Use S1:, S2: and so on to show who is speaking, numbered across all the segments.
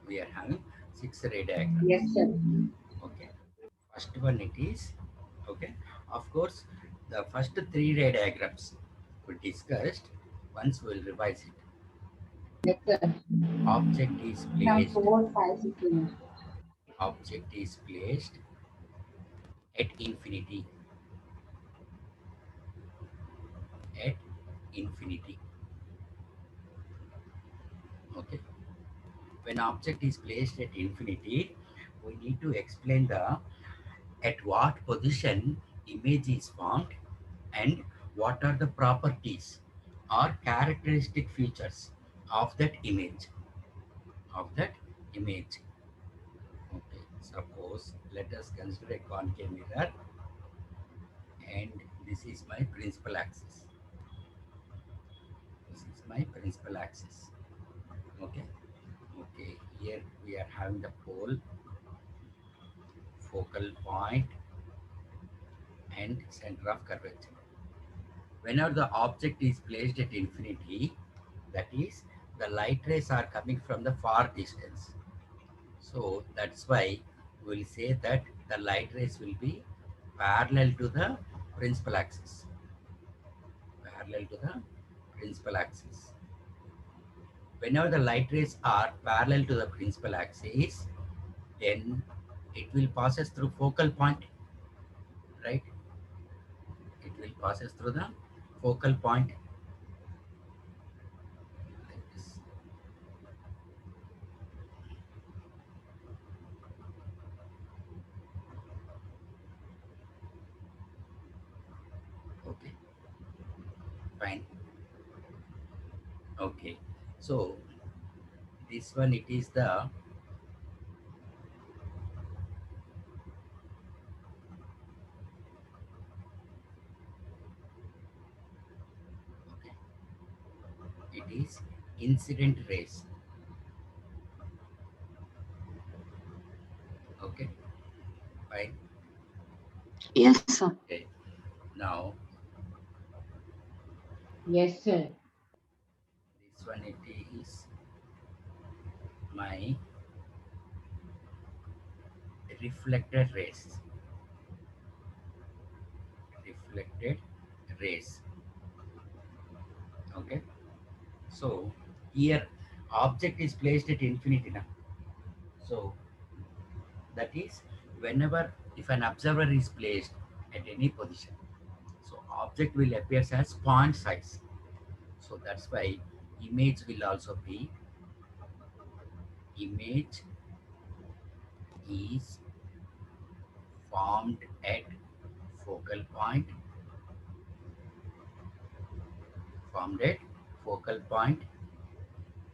S1: We are having 6 ray diagrams.
S2: Yes, sir.
S1: Okay. First one it is, okay. Of course, the first 3 ray diagrams we discussed. Once we'll revise it.
S2: Yes, sir.
S1: Object is
S2: Now
S1: placed.
S2: 4, 5, 6, 7.
S1: Object is placed at infinity. At infinity. Okay. When object is placed at infinity, we need to explain the at what position image is formed and what are the properties or characteristic features of that image. Of that image. Okay. Suppose let us consider a concave mirror and this is my principal axis. This is my principal axis. Okay. Okay. Here we are having the pole, focal point, and center of curvature. Whenever the object is placed at infinity, that is, the light rays are coming from the far distance. So that's why we'll say that the light rays will be parallel to the principal axis. Parallel to the principal axis. Whenever the light rays are parallel to the principal axis, then it will passes through focal point, right? It will passes through the focal point like this. Okay, fine. Okay, so this one it is the okay, it is incident rays. Okay, fine.
S3: Yes, sir.
S1: Okay, now
S2: Yes, sir.
S1: this one it is my reflected rays. Reflected rays. Okay, so here object is placed at infinity now. So that is whenever if an observer is placed at any position, so object will appear as point size. So that's why image will also be image is formed at focal point, formed at focal point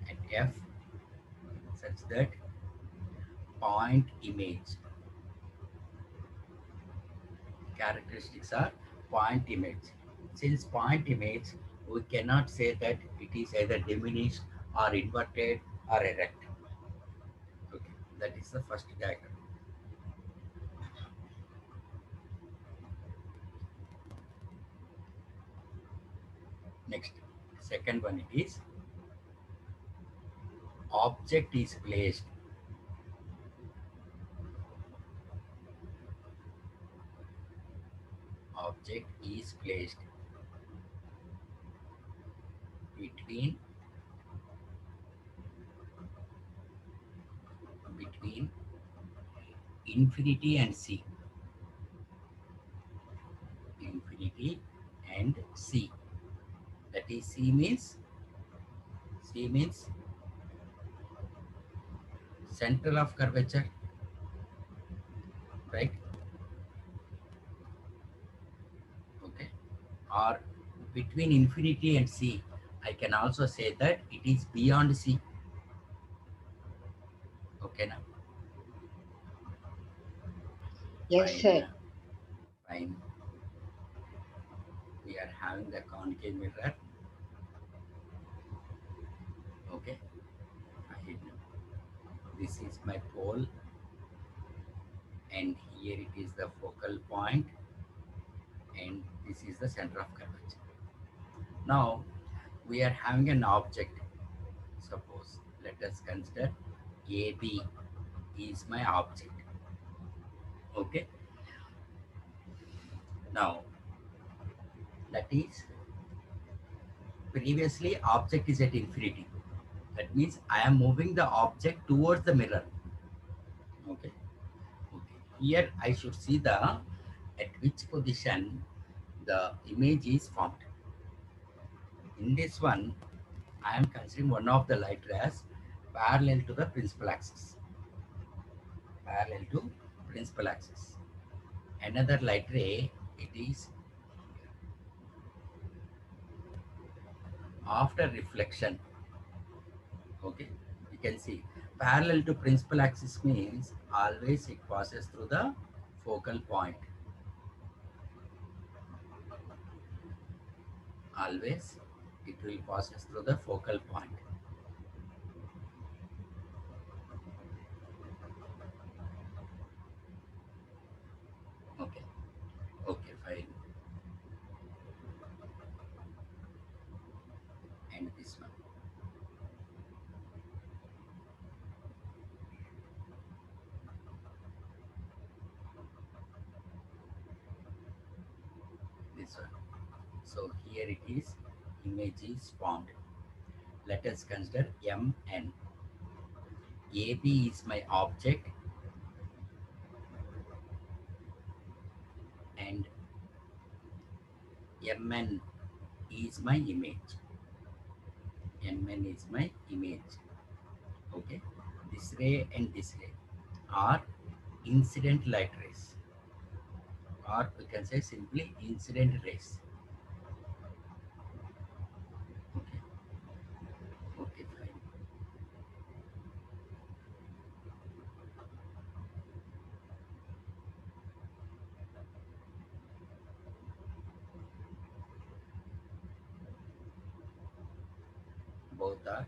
S1: at F such that point image characteristics are point image. Since point image, we cannot say that it is either diminished or inverted or erect. Okay, that is the first diagram. Next, second one it is object is placed. Object is placed between between infinity and C. Infinity and C. That is C means center of curvature, right? Okay, or between infinity and C, I can also say that it is beyond C. Okay, now
S2: Yes,
S1: fine,
S2: sir.
S1: fine. We are having the concave mirror. Okay, fine. This is my pole, and here it is the focal point, and this is the center of curvature. Now we are having an object. Suppose let us consider AB is my object. Okay. Now, that is previously object is at infinity. That means I am moving the object towards the mirror. Okay. Okay. Here I should see the at which position the image is formed. In this one, I am considering one of the light rays parallel to the principal axis. Parallel to principal axis. Another light ray, it is after reflection. Okay, you can see parallel to principal axis means always it passes through the focal point. Always it will passes through the focal point. Okay, okay, fine. And this one. This one. So here it is, image is formed. Let us consider MN. AB is my object and MN is my image. MN is my image. Okay. This ray and this ray are incident light rays, or we can say simply incident rays. Okay. Okay, fine. Both are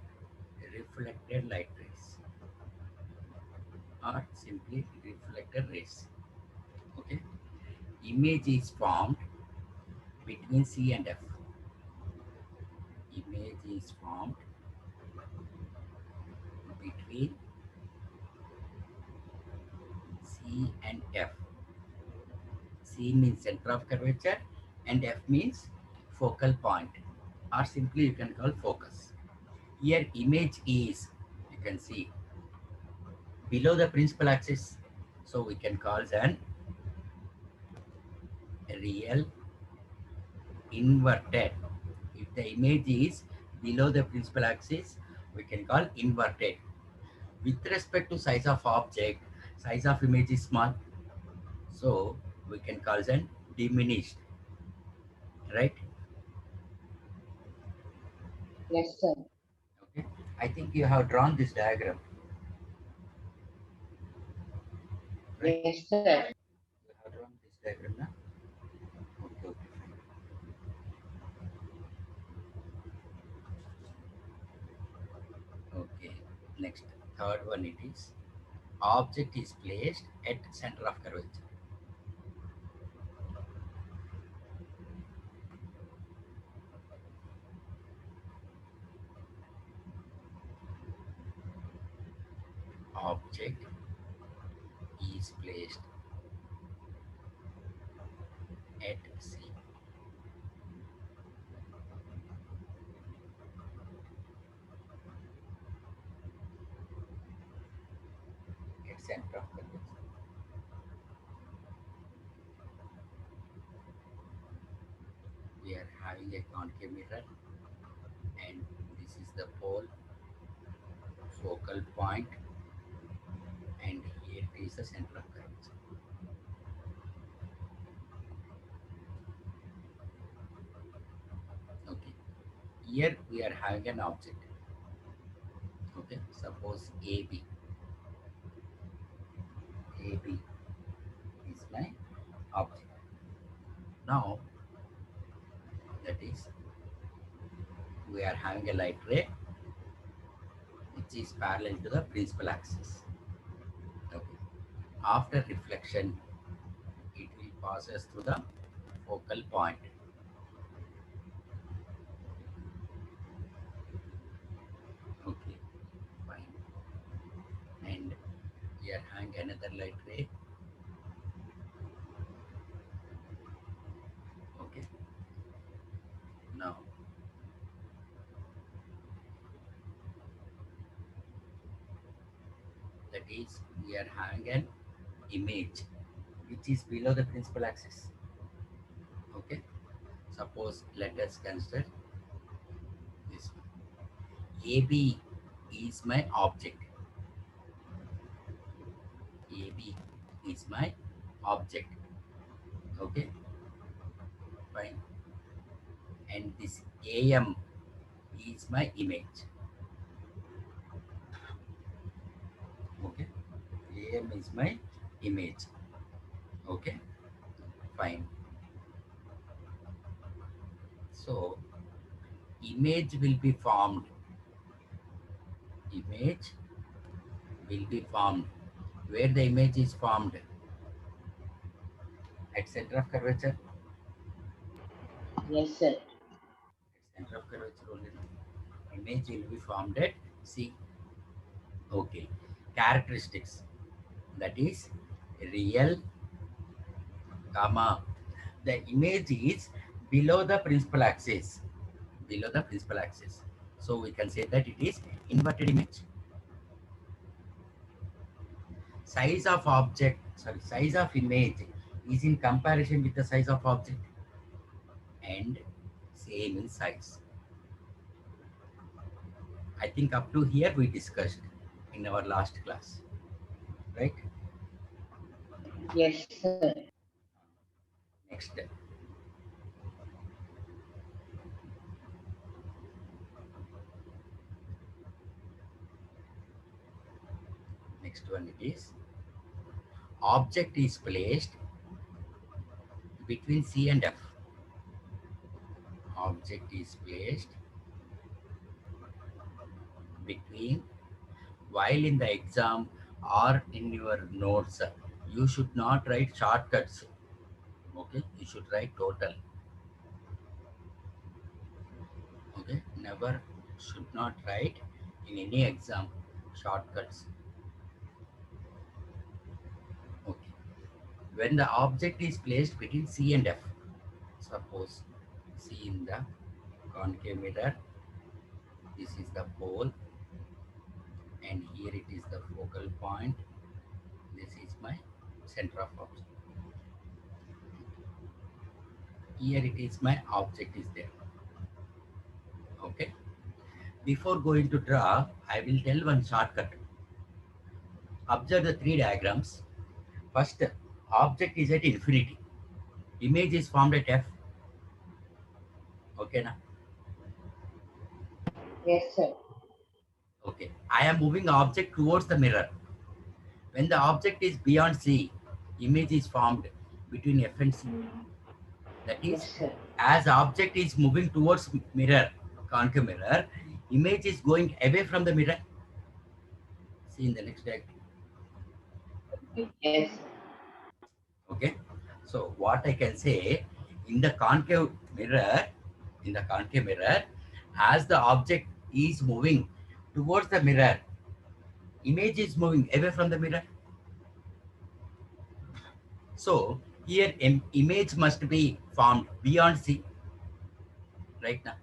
S1: reflected light rays or simply reflected rays. Okay. Image is formed between C and F. Image is formed between C and F. C means center of curvature and F means focal point, or simply you can call focus. Here image is, you can see, below the principal axis, so we can call it an real inverted. If the image is below the principal axis, we can call inverted. With respect to size of object, size of image is small, so we can call it an diminished, right?
S2: Yes, sir.
S1: Okay. I think you have drawn this diagram, right?
S2: Yes, sir.
S1: You have drawn this diagram now? Okay, okay, fine. Okay, next, third one it is object is placed at center of curvature. Object is placed at C. At center of curvature. We are having a concave mirror, and this is the pole, focal point, and here is the center of curvature. Okay, here we are having an object. Okay, suppose AB. AB is my object. Now, that is, we are having a light ray which is parallel to the principal axis. Okay. After reflection, it will passes through the focal point. Okay, fine. Here hang another light ray. Okay. Now that is we are having an image which is below the principal axis. Okay. Suppose let us consider this one. AB is my object. AB is my object. Okay, fine. And this AM is my image. Okay, AM is my image. Okay, fine. So image will be formed. Image will be formed. Where the image is formed? At center of curvature.
S2: Yes, sir.
S1: Center of curvature only. Image will be formed at C. Okay. Characteristics. That is real, comma. The image is below the principal axis. Below the principal axis. So we can say that it is inverted image. Size of object, sorry, size of image is in comparison with the size of object and same in size. I think up to here we discussed in our last class, right?
S2: Yes, sir.
S1: Next, next one it is object is placed between C and F. Object is placed between, while in the exam or in your notes you should not write shortcuts. Okay, you should write total. Okay, never should not write in any exam shortcuts. Okay, when the object is placed between C and F, suppose C in the concave mirror, this is the pole and here it is the focal point, this is my center of object, here it is my object is there. Okay, before going to draw I will tell one shortcut. Observe the three diagrams. First, object is at infinity, image is formed at F. Okay, now.
S2: Yes, sir.
S1: Okay, I am moving object towards the mirror. When the object is beyond C, image is formed between F and C. That is,
S2: Yes, sir.
S1: as object is moving towards mirror, concave mirror, image is going away from the mirror. See in the next diagram.
S2: Yes, sir.
S1: Okay, so what I can say, in the concave mirror, in the concave mirror, as the object is moving towards the mirror, image is moving away from the mirror. So here image must be formed beyond C, right now.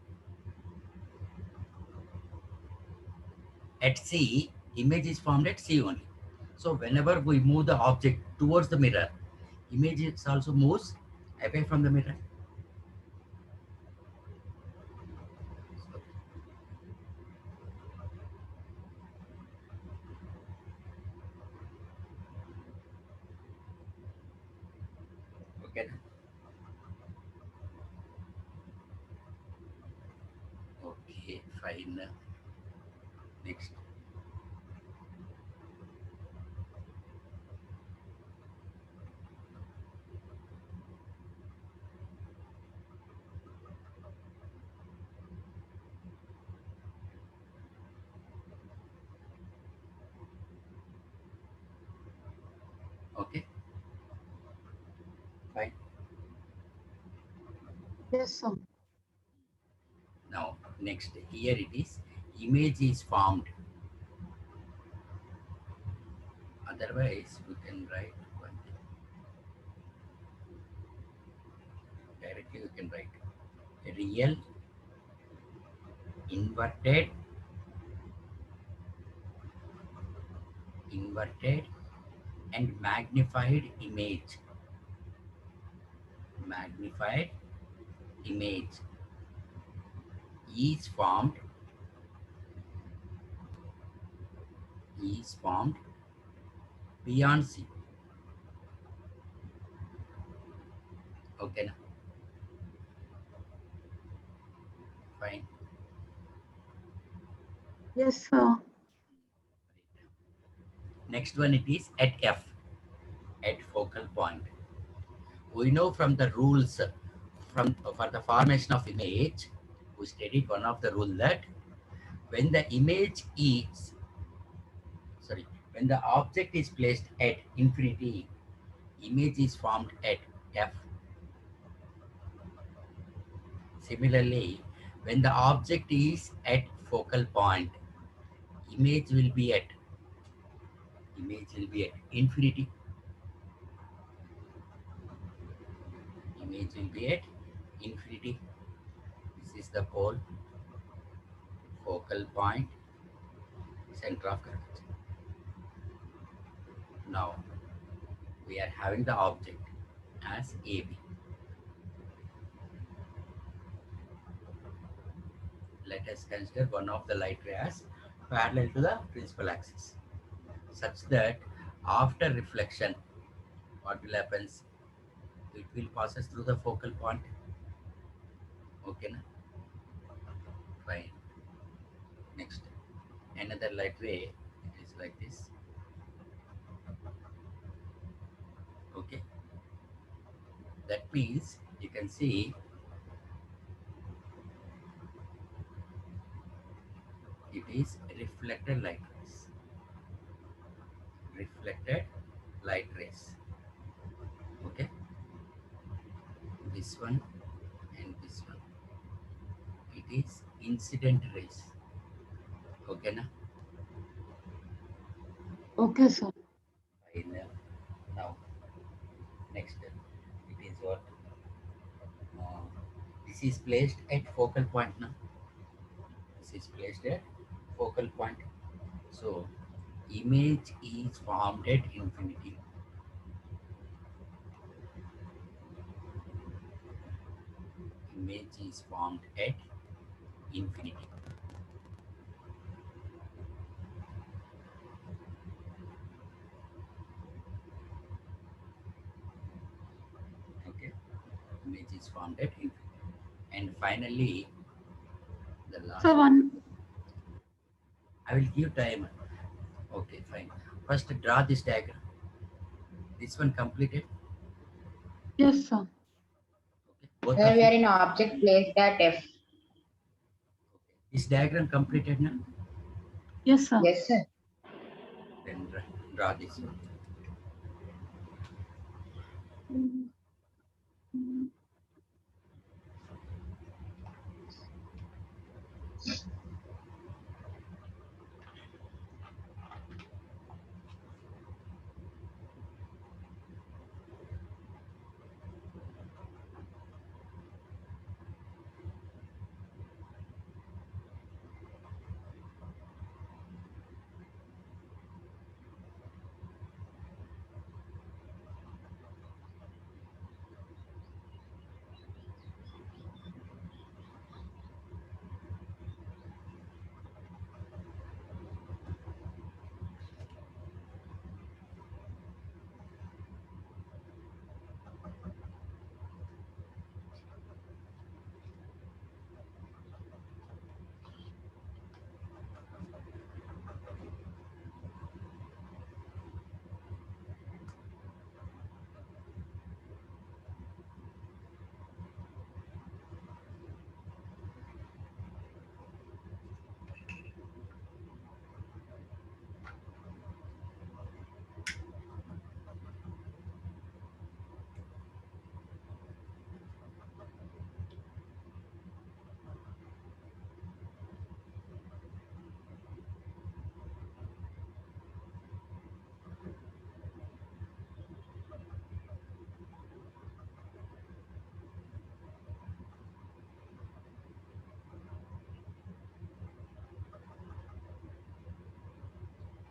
S1: At C, image is formed at C only. So whenever we move the object towards the mirror, image is also moves away from the mirror. Okay. Okay, fine. Next. Okay, fine.
S3: Yes, sir.
S1: Now next, here it is. Image is formed Otherwise, we can write one thing. Directly we can write real, inverted, inverted and magnified image. Magnified image is formed, is formed beyond C. Okay, now fine.
S3: Yes, sir.
S1: Next one it is at F, at focal point. We know from the rules from for the formation of image, we studied one of the rule that when the image is sorry when the object is placed at infinity, image is formed at F. Similarly, when the object is at focal point, image will be at infinity. Image will be at infinity. This is the pole, focal point, center of gravity. Now we are having the object as AB. Let us consider one of the light rays parallel to the principal axis, such that after reflection, what will happen? It will passes through the focal point. Okay, na? Fine. Next, another light ray. It is like this. Okay, that means you can see it is reflected light rays. Reflected light rays. Okay, this one and this one. It is incident rays. Okay, na?
S3: Okay, sir.
S1: Fine. Now, next, it is what? Uh, this is placed at focal point now. This is placed at focal point. So, image is formed at infinity. Image is formed at infinity. Okay, image is formed at infinity. And finally, the last
S3: So
S1: one.
S3: one.
S1: I will give time. Okay, fine. First, draw this diagram. This one completed.
S3: Yes, sir.
S1: Okay, both
S2: Where
S1: of
S2: we
S1: you.
S2: are in object placed at F.
S1: This diagram completed now.
S3: Yes, sir.
S2: Yes, sir.
S1: Then draw this one.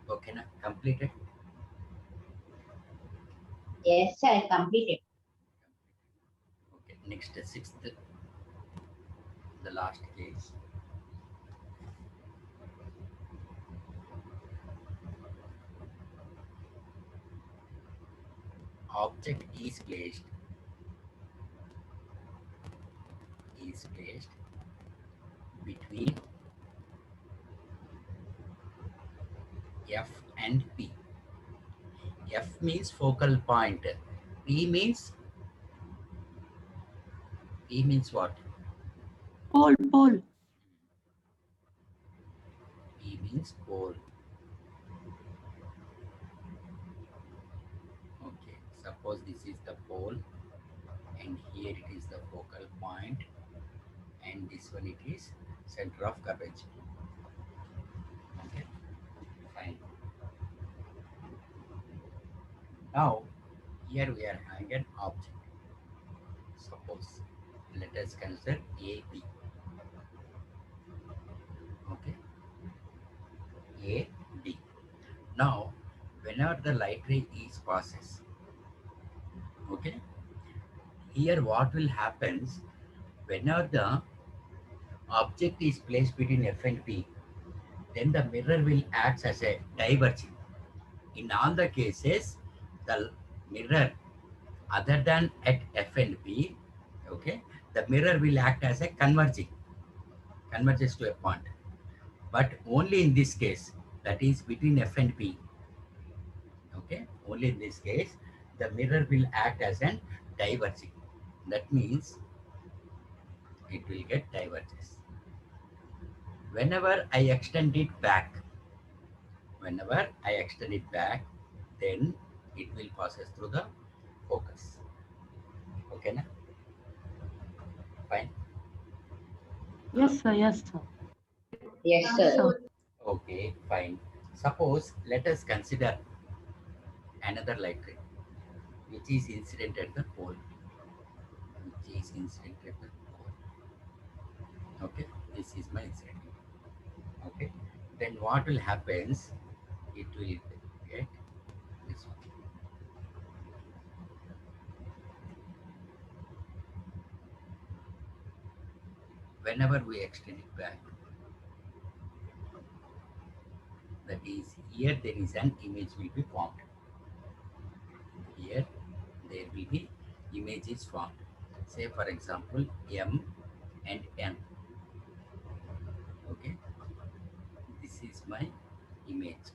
S1: Okay, now completed.
S2: Yes, I completed.
S1: Okay, next sixth, the last case. Object is placed between F and P. F means focal point. P means P means what?
S3: Pole.
S1: P means pole. Okay, suppose this is the pole and here it is the focal point and this one it is center of curvature. Okay, fine. Now here we are having an object. Suppose let us consider AB. Okay, AB. Now whenever the light ray is passes, okay, here what will happens whenever the object is placed between F and P, then the mirror will act as a diverging. In all the cases, the mirror other than at F and P, okay, the mirror will act as a converges to a point. But only in this case, that is between F and P, okay, only in this case, the mirror will act as an diverging. That means it will get diverges. Whenever I extend it back, whenever I extend it back, then it will passes through the focus. Okay, na? Fine.
S3: Yes, sir.
S2: Yes,
S3: Yes,
S2: sir.
S3: sir.
S1: Okay, fine. Suppose let us consider another light ray which is incident at the pole. Which is incident at the pole. Okay, this is my incident. Okay, then what will happens? It will get this one. Whenever we extend it back, that is here there is an image will be formed. Here there will be images formed. Say for example M and N. Okay, this is my image.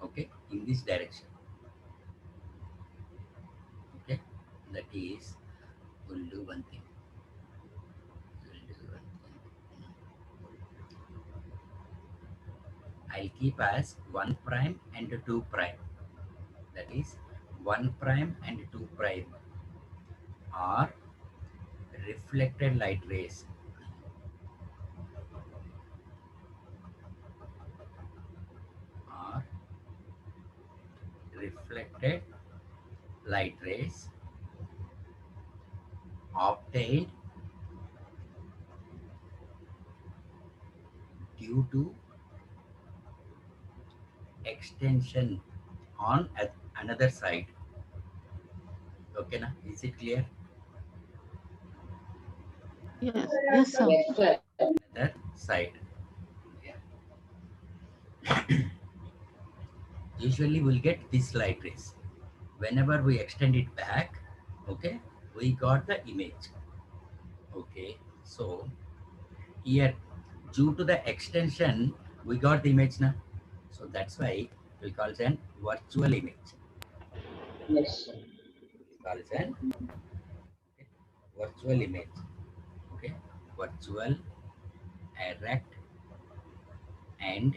S1: Okay, in this direction. Okay, that is we'll do one thing. We'll do one thing. I'll keep as 1 prime and 2 prime. That is 1 prime and 2 prime are reflected light rays. Are reflected light rays obtained due to extension on another side. Okay, na? Is it clear?
S3: Yes, sir.
S2: Yes, sir.
S1: Another side. Yeah. Usually we'll get this light rays. Whenever we extend it back, okay, we got the image. Okay, so here due to the extension we got the image now, so that's why we call it an virtual image.
S2: Yes, sir.
S1: We call it an virtual image. Okay, virtual, erect, and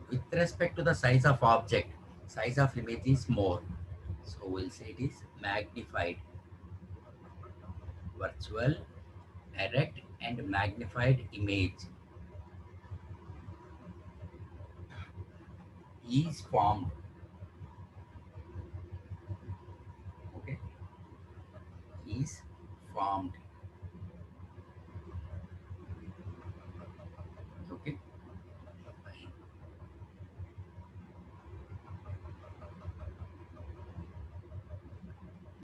S1: with respect to the size of object, size of image is more, so we'll say it is magnified. Virtual, erect, and magnified image is formed. Okay, is formed. Okay,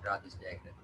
S1: draw this diagram.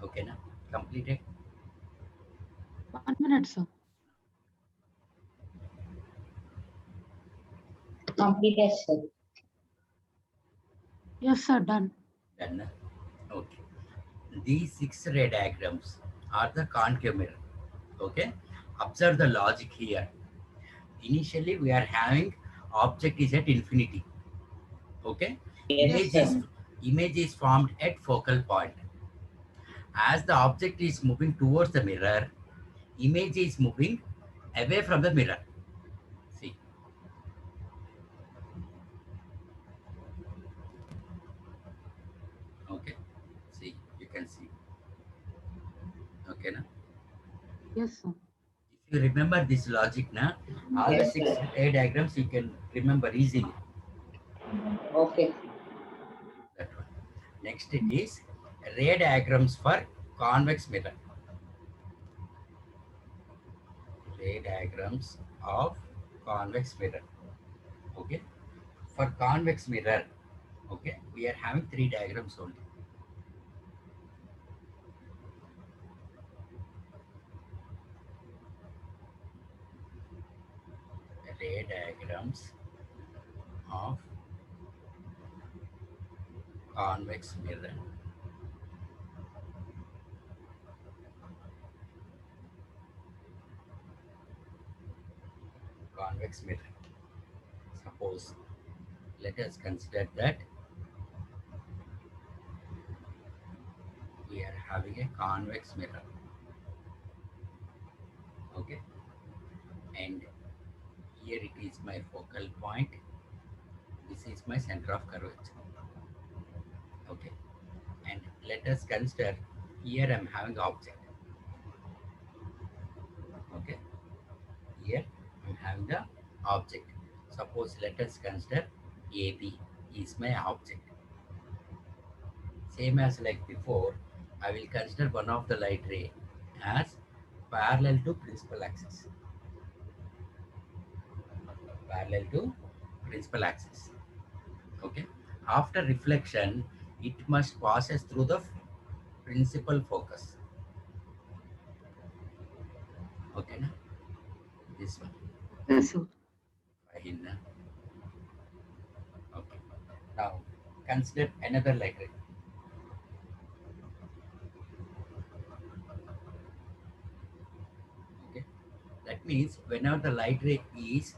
S1: Okay, now completed.
S3: 1 minute, sir.
S2: Completed, sir.
S3: Yes, sir. Done.
S1: Done. Na? Okay. These 6 ray diagrams are the concave mirror. Okay. Observe the logic here. Initially, we are having object is at infinity. Okay.
S2: Yes,
S1: Image
S2: sir.
S1: is image is formed at focal point. As the object is moving towards the mirror, image is moving away from the mirror. See. Okay. See, you can see. Okay, na?
S3: Yes, sir.
S1: If you remember this logic, na, all the
S2: Yes,
S1: 6
S2: sir.
S1: ray diagrams you can remember easily.
S2: Okay.
S1: That one. Next it is ray diagrams for convex mirror. Ray diagrams of convex mirror. Okay. For convex mirror, okay, we are having 3 diagrams only. Ray diagrams of convex mirror. Convex mirror. Suppose let us consider that we are having a convex mirror. Okay. And here it is my focal point. This is my center of curvature. Okay. And let us consider here I'm having object. Okay. Here I'm having the object. Suppose let us consider AB is my object. Same as like before, I will consider one of the light ray as parallel to principal axis. Parallel to principal axis. Okay. After reflection, it must passes through the principal focus. Okay, na? This one.
S3: Yes, sir.
S1: Fine, na? Okay. Now consider another light ray. Okay. That means whenever the light ray is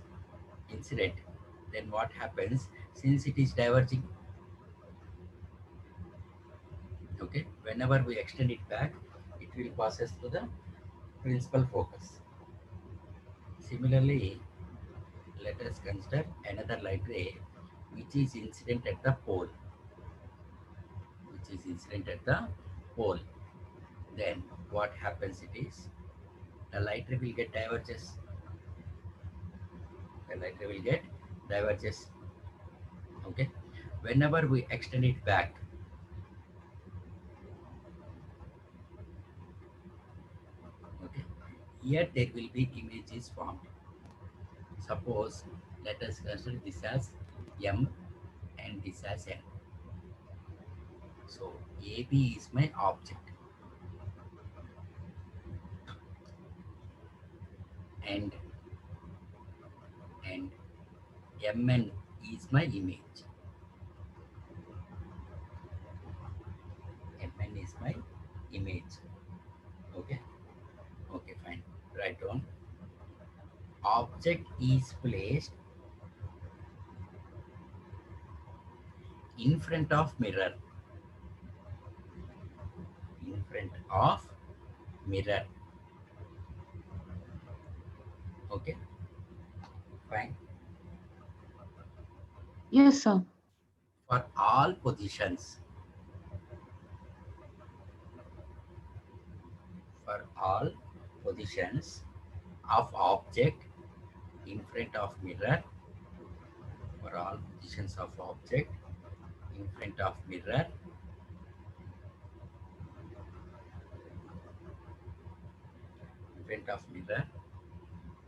S1: incident, then what happens since it is diverging? Okay. Whenever we extend it back, it will passes through the principal focus. Similarly, let us consider another light ray which is incident at the pole. Which is incident at the pole. Then what happens it is the light ray will get diverges. The light ray will get diverges. Okay. Whenever we extend it back, okay, here there will be images formed. Suppose let us consider this as M and this as N. So AB is my object and and MN is my image. MN is my image. Okay, okay, fine. Write down. Object is placed in front of mirror. In front of mirror. Okay, fine.
S3: Yes, sir.
S1: For all positions. For all positions of object in front of mirror. For all positions of object in front of mirror. In front of mirror.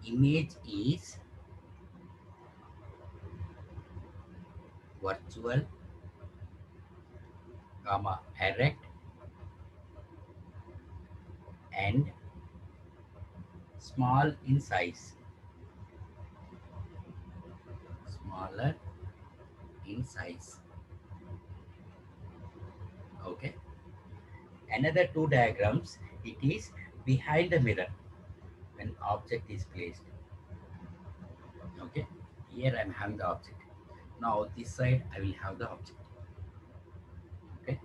S1: Image is virtual, comma, erect and small in size. Smaller in size. Okay. Another two diagrams. It is behind the mirror when object is placed. Okay. Here I am having the object. Now this side I will have the object. Okay.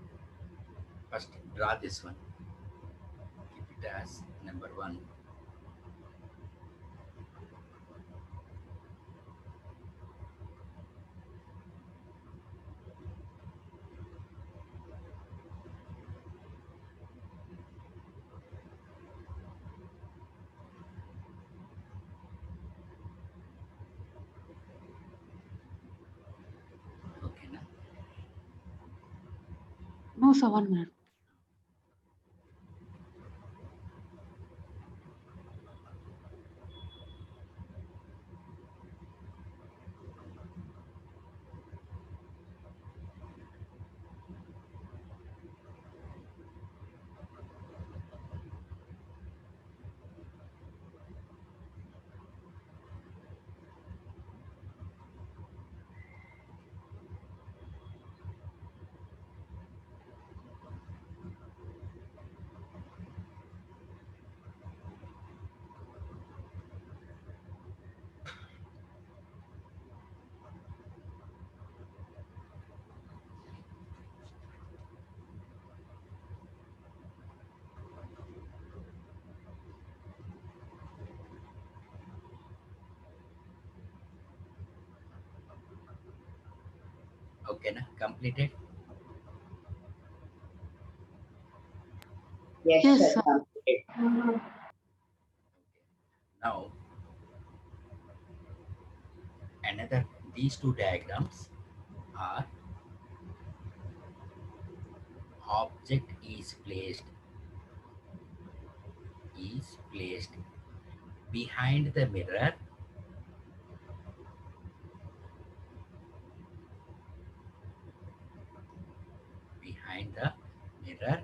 S1: First draw this one. Keep it as number one. Okay. Now.
S3: No, sir. 1 minute.
S1: Okay. Now completed.
S2: Yes,
S3: Yes,
S2: sir.
S3: sir.
S2: Completed.
S1: Now another these two diagrams are object is placed behind the mirror behind the mirror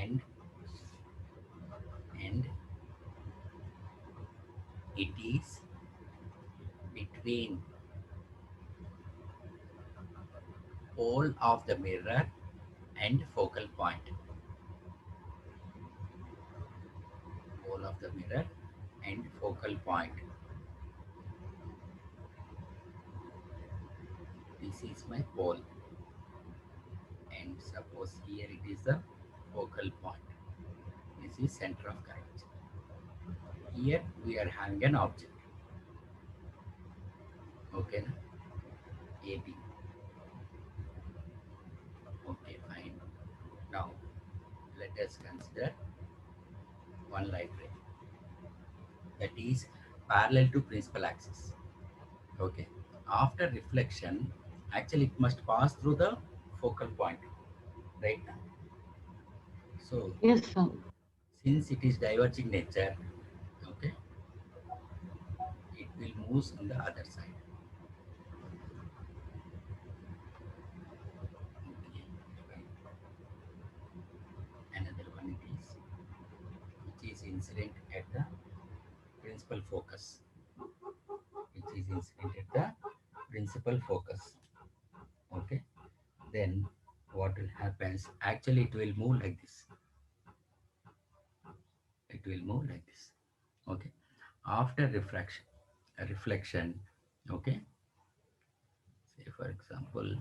S1: and and it is between pole of the mirror and focal point. Pole of the mirror and focal point. This is my pole and suppose here it is the focal point. This is center of curvature. Here we are having an object. Okay, na? AB. Okay, fine. Now let us consider one light ray that is parallel to principal axis. Okay. After reflection, actually it must pass through the focal point, right? So
S3: Yes, sir.
S1: since it is diverging nature, okay, it will move on the other side. Okay, fine. Another one it is which is incident at the principal focus, which is incident at the principal focus. Okay, then what will happen? Actually, it will move like this. It will move like this. Okay. After reflection, okay. Say for example,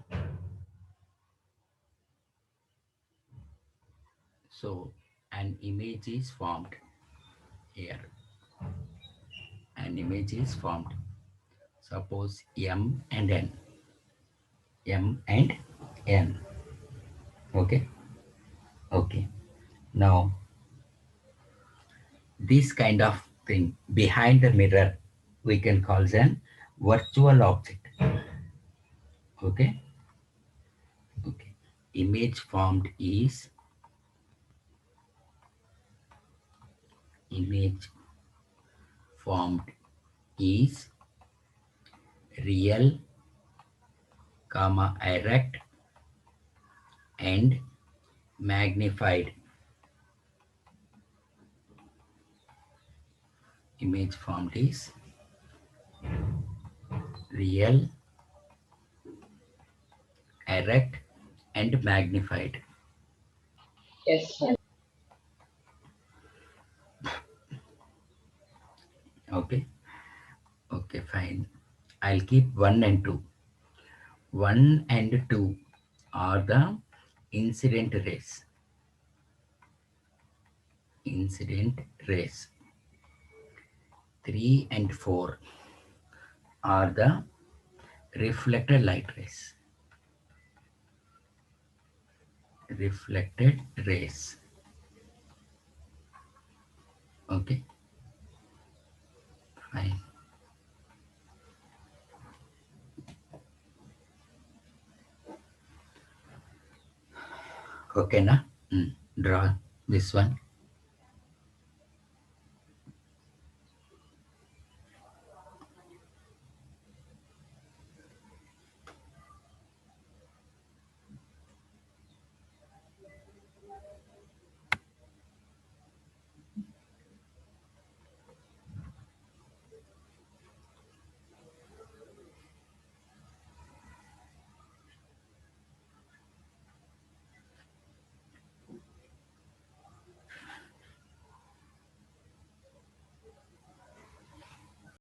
S1: so an image is formed here. An image is formed. Suppose M and N. M and N. Okay. Okay. Now this kind of thing behind the mirror we can call an virtual object. Okay. Okay. Image formed is image formed is real, comma erect and magnified. Image formed is real, erect and magnified.
S2: Yes, sir.
S1: Okay. Okay, fine. I'll keep 1 and 2. 1 and 2 are the incident rays. Incident rays. 3 and 4 are the reflected light rays. Reflected rays. Okay, fine. Okay, na? Draw this one.